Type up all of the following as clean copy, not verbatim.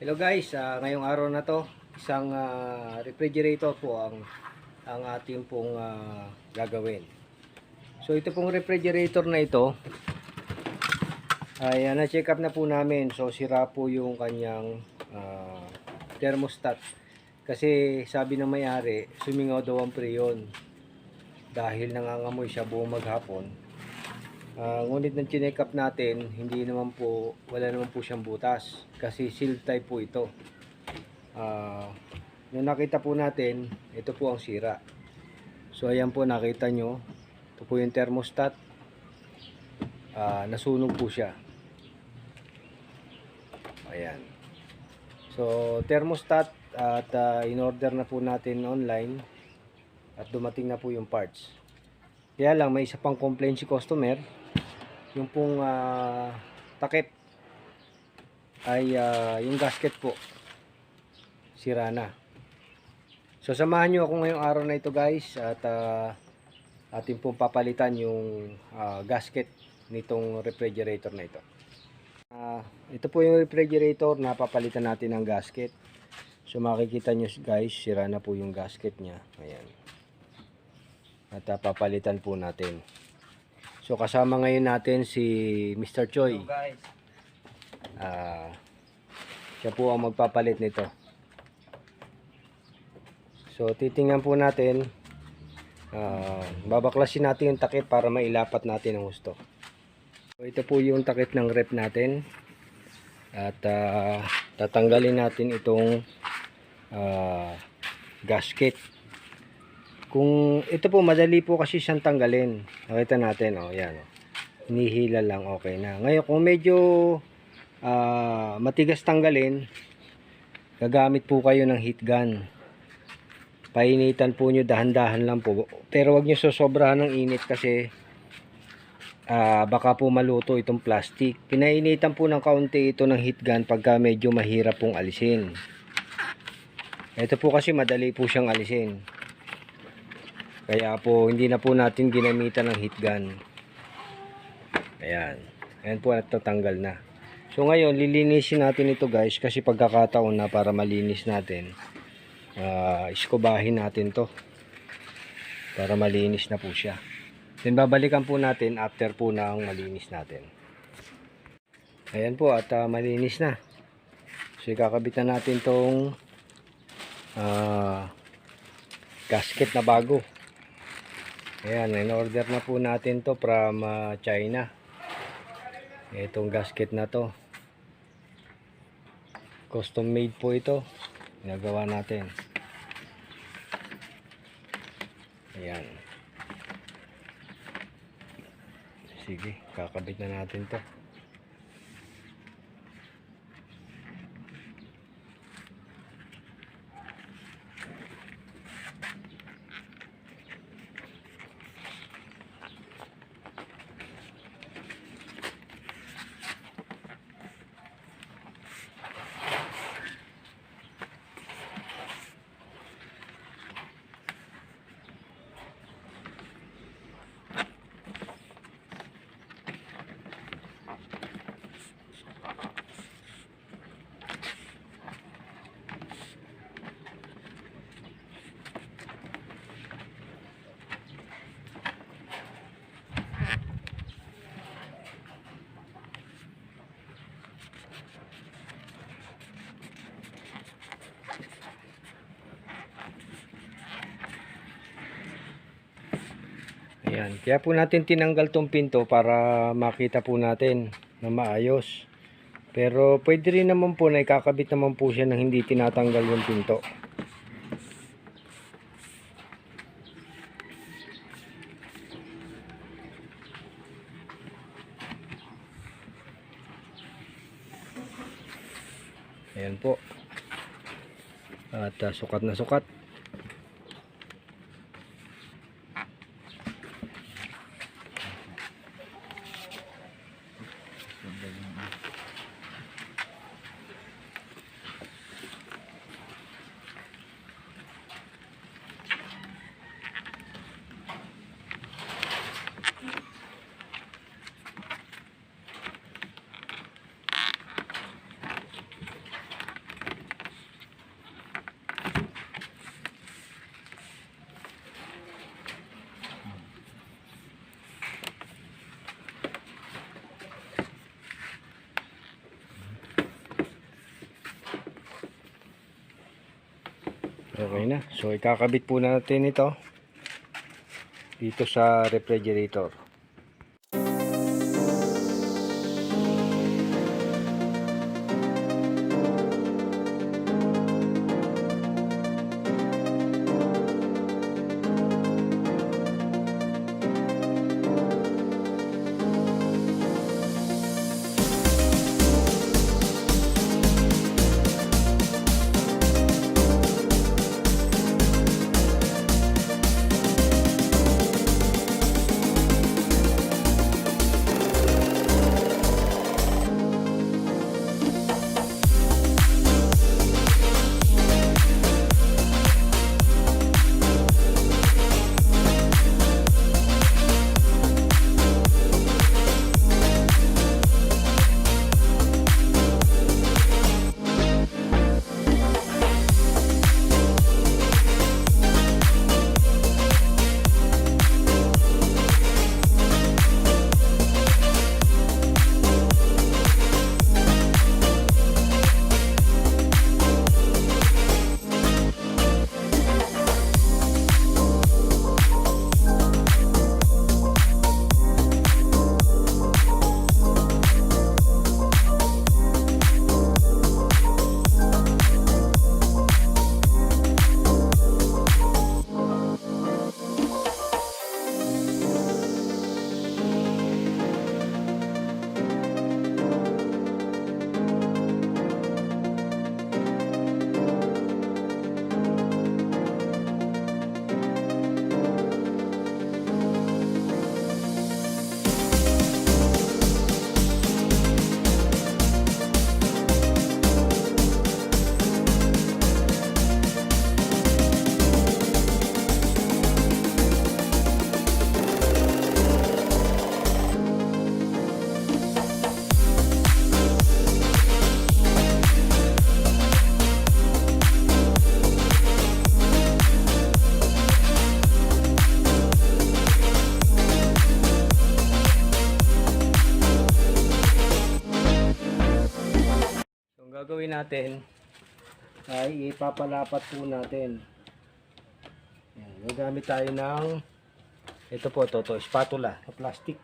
Hello guys, ngayong araw na to, isang refrigerator po ang ating pong gagawin. So ito pong refrigerator na ito ay na-check up na po namin. So sira po yung kanyang thermostat. Kasi sabi ng may-ari, sumingaw daw ang preyon dahil nangangamoy siya buong maghapon. Ngunit nang chinek up natin, wala naman po siyang butas kasi seal type po ito. Nung nakita po natin, ito po ang sira. So ayan po, nakita nyo, ito po yung thermostat. Nasunog po siya. Ayan. So thermostat at in-order na po natin online at dumating na po yung parts. Kaya lang may isa pang complaint si customer, yung pong takip ay yung gasket po sira na. So samahan nyo ako ngayong araw na ito guys at atin pong papalitan yung gasket nitong refrigerator na ito. Ito po yung refrigerator na papalitan natin ng gasket. So makikita nyo guys, sira na po yung gasket nya. Ayan. At papalitan po natin. So kasama ngayon natin si Mr. Choi. Hello guys. Siya po ang magpapalit nito. So titingnan po natin, babaklasin natin yung takip para mailapat natin ang husto. So ito po yung takip ng rep natin. At tatanggalin natin itong gasket. Kung ito po, madali po kasi siyang tanggalin. Nakita natin, yan. Hinihila lang, okay na. Ngayon, kung medyo matigas tanggalin, gagamit po kayo ng heat gun. Painitan po nyo, dahan-dahan lang po. Pero wag nyo sosobrahan ng init kasi baka po maluto itong plastic. Pinainitan po ng kaunti ito ng heat gun pagka medyo mahirap pong alisin. Ito po kasi madali po siyang alisin. Kaya po hindi na po natin ginamitan ng heat gun. Ayan. Ayan po, natatanggal na. So ngayon lilinisin natin ito guys kasi pagkakataon na para malinis natin. Iskubahin natin to para malinis na po siya. Then babalikan po natin after po na ang malinis natin. Ayan po at malinis na. So ikakabitan natin tong gasket na bago. Ayan, in-order na po natin to from China. Itong gasket na to. Custom made po ito. Ginagawa natin. Ayan. Sige, kakabit na natin to. Ayan, kaya po natin tinanggal tong pinto para makita po natin na maayos. Pero pwede rin naman po na ikakabit naman po siya nang hindi tinatanggal yung pinto. Ayan po. At sukat na sukat. Okay na. So ikakabit po natin ito dito sa refrigerator. So ang gagawin natin ay ipapalapat po natin. Yan, gagamit tayo ng ito po, spatula na plastic.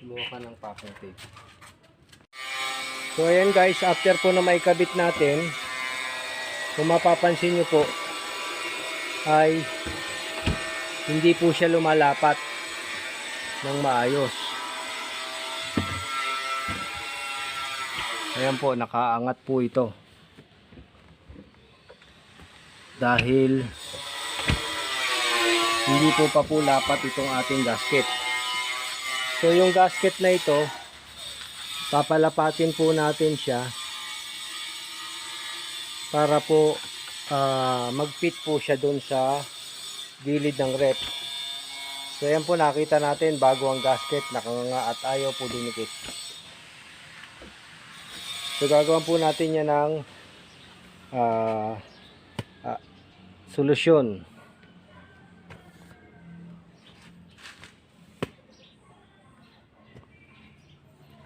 Kumuha ka ng packing tape. So ayan guys, after po na maikabit natin, kung mapapansin nyo po ay hindi po siya lumalapat ng maayos. Ayan po, nakaangat po ito dahil hindi po pa po lapat itong ating gasket. So yung gasket na ito, papalapatin po natin siya para po mag-fit po siya dun sa gilid ng rep. So yan po, nakita natin bago ang gasket, nakanganga at ayaw po dumikit. So gagawin po natin yan ng solusyon.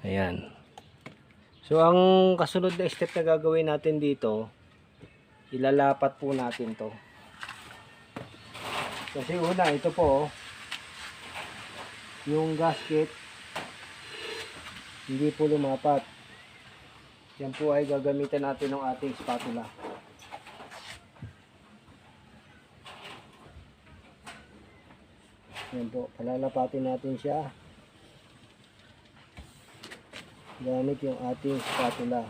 Ayan. So ang kasunod na step na gagawin natin dito, ilalapat po natin to. Kasi una, ito po, yung gasket hindi po lumapat. Yan po ay gagamitan natin ng ating spatula. Yan po, palalapatin natin siya gamit yung ating spatula.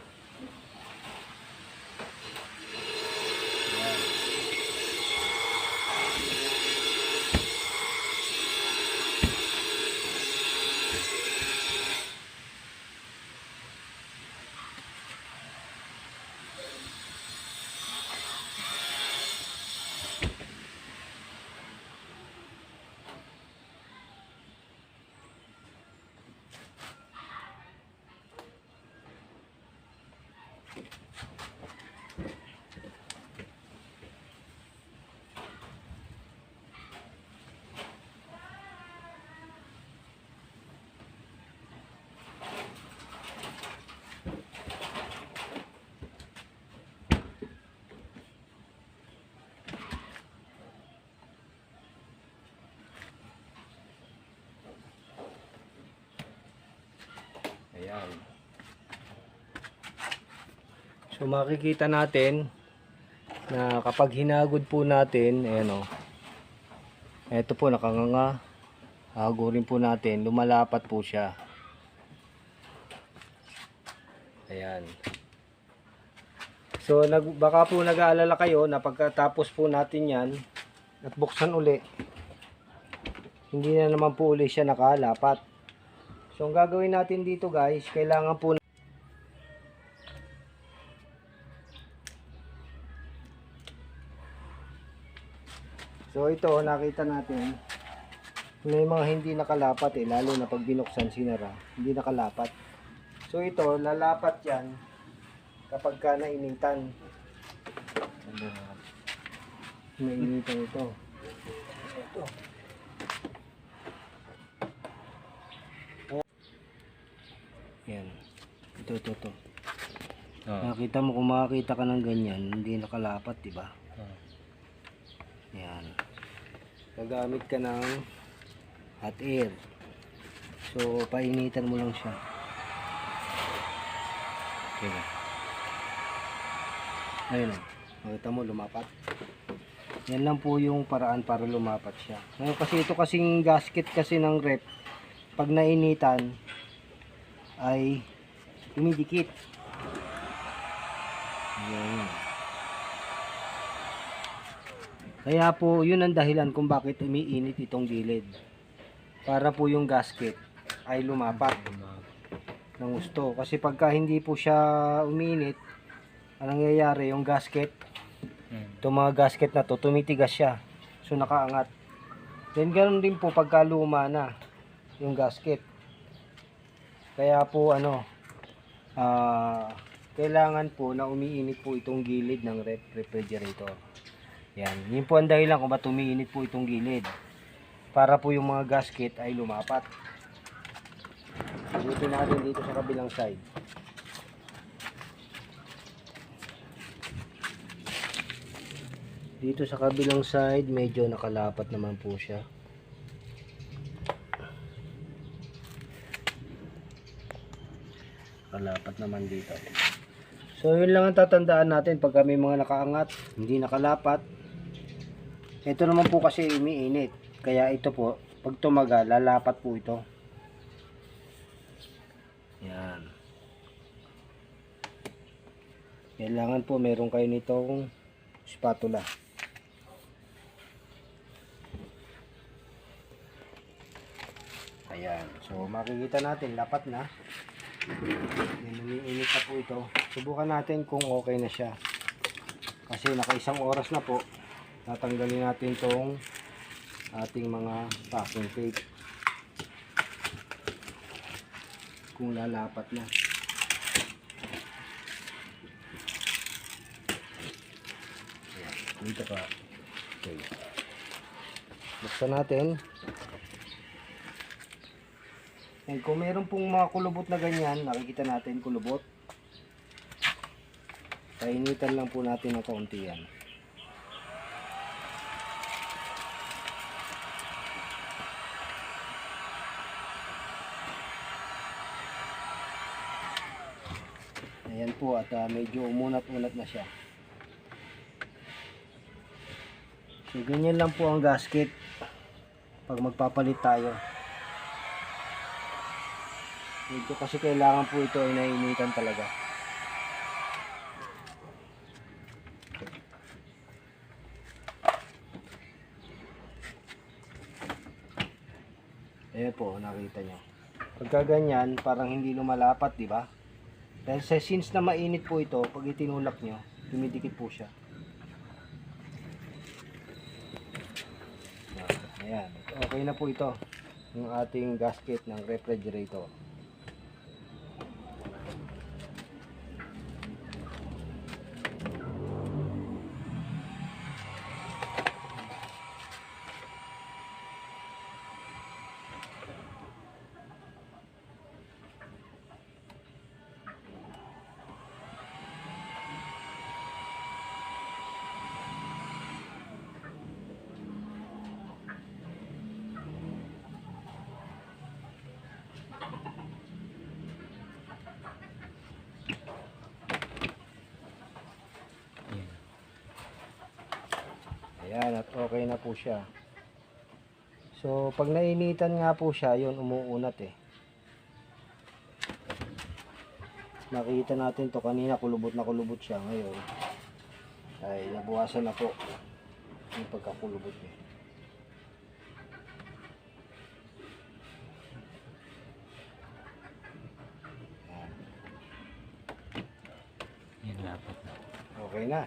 Ayan. So makikita natin na kapag hinagod po natin, ayan o, eto po nakanganga, hagurin po natin, lumalapat po siya. Ayan. So baka po nag-aalala kayo na pagkatapos po natin yan at buksan uli, hindi na naman po uli siya nakalapat. So ang gagawin natin dito guys, kailangan po so ito nakita natin may mga hindi nakalapat lalo na pag binuksan sinara, hindi nakalapat. So ito lalapat yan kapag ka nainitan. Nainitan ito. Ito. Yan. Ito. Nakita mo kung makakita ka ng ganyan, hindi nakalapat, di ba? Yan. Gagamit ka ng hot air. So, painitan mo lang siya. Okay. Ayun. Makita mo, lumapat. Yan lang po yung paraan para lumapat siya. Ngayon kasi ito kasing gasket kasi ng rep, pag nainitan, ay dumidikit. Yan. Kaya po, yun ang dahilan kung bakit umiinit itong gilid. Para po yung gasket ay lumapat ng gusto. Kasi pagka hindi po siya umiinit, anong nangyayari, yung gasket, itong mga gasket na to, tumitigas siya. So nakaangat. Then ganoon din po pagka luma na yung gasket. Kaya po kailangan po na umiinit po itong gilid ng refrigerator. Yan. Yun po ang dahilan kung ba't umiinit po itong gilid. Para po yung mga gasket ay lumapat. Buti natin dito sa kabilang side. Dito sa kabilang side, medyo nakalapat naman po siya. Nakalapat naman dito. So, yun lang ang tatandaan natin pag may mga nakaangat, hindi nakalapat. Ito naman po kasi umiinit. Kaya ito po, pag tumagal, lalapat po ito. Yan. Kailangan po meron kayo nitong spatula. Ayan. So makikita natin lapat na. Yan, umiinit na po ito. Subukan natin kung okay na siya. Kasi naka-1 oras na po. Tatanggalin natin tong ating mga packing tape. Kung lalapat na. Ayan. Dito pa. Okay. Buksan natin. And kung meron pong mga kulubot na ganyan, nakikita natin kulubot. Painitan lang po natin ng kaunti yan. Ayan po at medyo umunat-unat na siya. So ganyan lang po ang gasket pag magpapalit tayo. Dito kasi kailangan po ito ay nainitan talaga. Ayan po, nakita nyo. Pagka ganyan, parang hindi lumalapat, di ba? Dahil since na mainit po ito, pag itinulak nyo, dumidikit po siya. Ayan, okay na po ito. Yung ating gasket ng refrigerator. Ayan, at okay na po siya. So, pag nainitan nga po siya, yun, umuunat eh. Nakita natin to kanina, kulubot na kulubot siya. Ngayon, ay nabuwasan na po yung pagkakulubot niya. Yan dapat na. Okay na.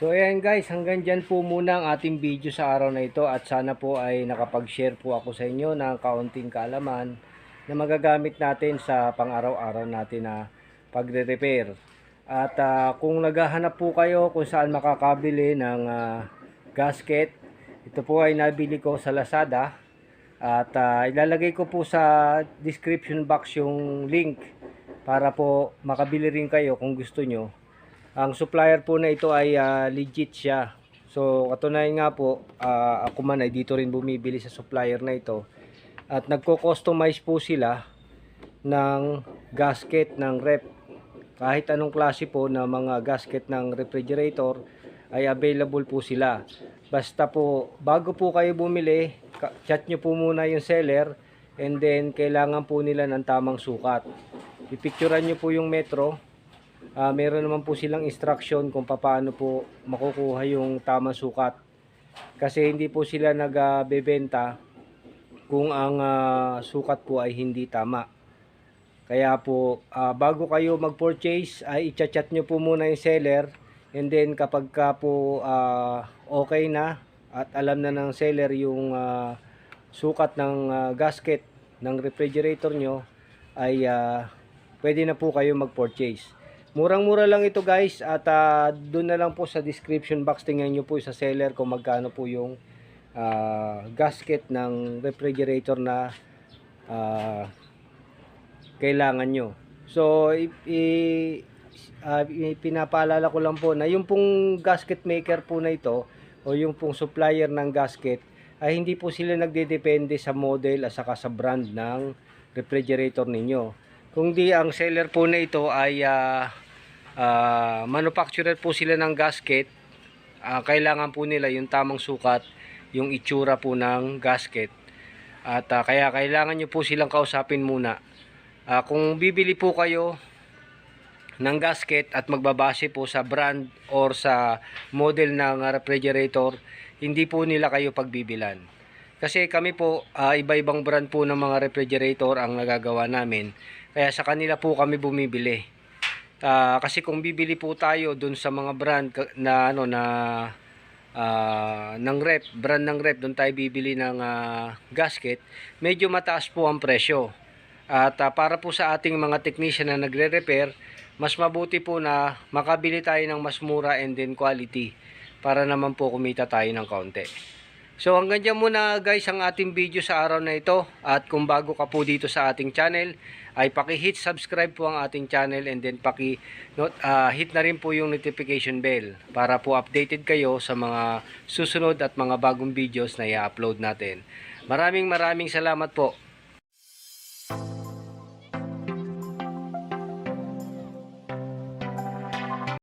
So ayan guys, hanggang dyan po muna ang ating video sa araw na ito at sana po ay nakapag-share po ako sa inyo ng kaunting kaalaman na magagamit natin sa pang-araw-araw natin na pagre-repair. At kung naghahanap po kayo kung saan makakabili ng gasket, ito po ay nabili ko sa Lazada at ilalagay ko po sa description box yung link para po makabili rin kayo kung gusto nyo. Ang supplier po na ito ay legit siya. So katunayan nga po, ako man ay dito rin bumibili sa supplier na ito. At nagko-customize po sila ng gasket ng rep. Kahit anong klase po na mga gasket ng refrigerator ay available po sila. Basta po, bago po kayo bumili, chat nyo po muna yung seller and then kailangan po nila ng tamang sukat. Ipicturean nyo po yung metro. Meron naman po silang instruction kung paano po makukuha yung tamang sukat. Kasi hindi po sila nagbebenta kung ang sukat po ay hindi tama. Kaya po bago kayo mag-purchase ay i-chat nyo po muna yung seller and then kapag ka po okay na at alam na ng seller yung sukat ng gasket ng refrigerator nyo ay pwede na po kayo mag-purchase. Murang-mura lang ito guys at doon na lang po sa description box tingnan nyo po sa seller kung magkano po yung gasket ng refrigerator na kailangan nyo. So pinapaalala ko lang po na yung pong gasket maker po na ito o yung pong supplier ng gasket ay hindi po sila nagdedepende sa model at saka sa brand ng refrigerator ninyo. Kung di ang seller po na ito ay manufacturer po sila ng gasket, kailangan po nila yung tamang sukat, yung itsura po ng gasket. At kaya kailangan nyo po silang kausapin muna. Kung bibili po kayo ng gasket at magbabase po sa brand or sa model ng refrigerator, hindi po nila kayo pagbibilan. Kasi kami po, iba-ibang brand po ng mga refrigerator ang nagagawa namin. Kaya sa kanila po kami bumibili. Kasi kung bibili po tayo dun sa mga brand na ng rep, brand ng rep, doon tayo bibili ng gasket, medyo mataas po ang presyo. At para po sa ating mga technician na nagre-repair, mas mabuti po na makabili tayo ng mas mura and then quality para naman po kumita tayo ng kaunti. So hanggang dyan muna guys ang ating video sa araw na ito. At kung bago ka po dito sa ating channel, ay paki-hit subscribe po ang ating channel and then hit na rin po yung notification bell para po updated kayo sa mga susunod at mga bagong videos na i-upload natin. Maraming salamat po.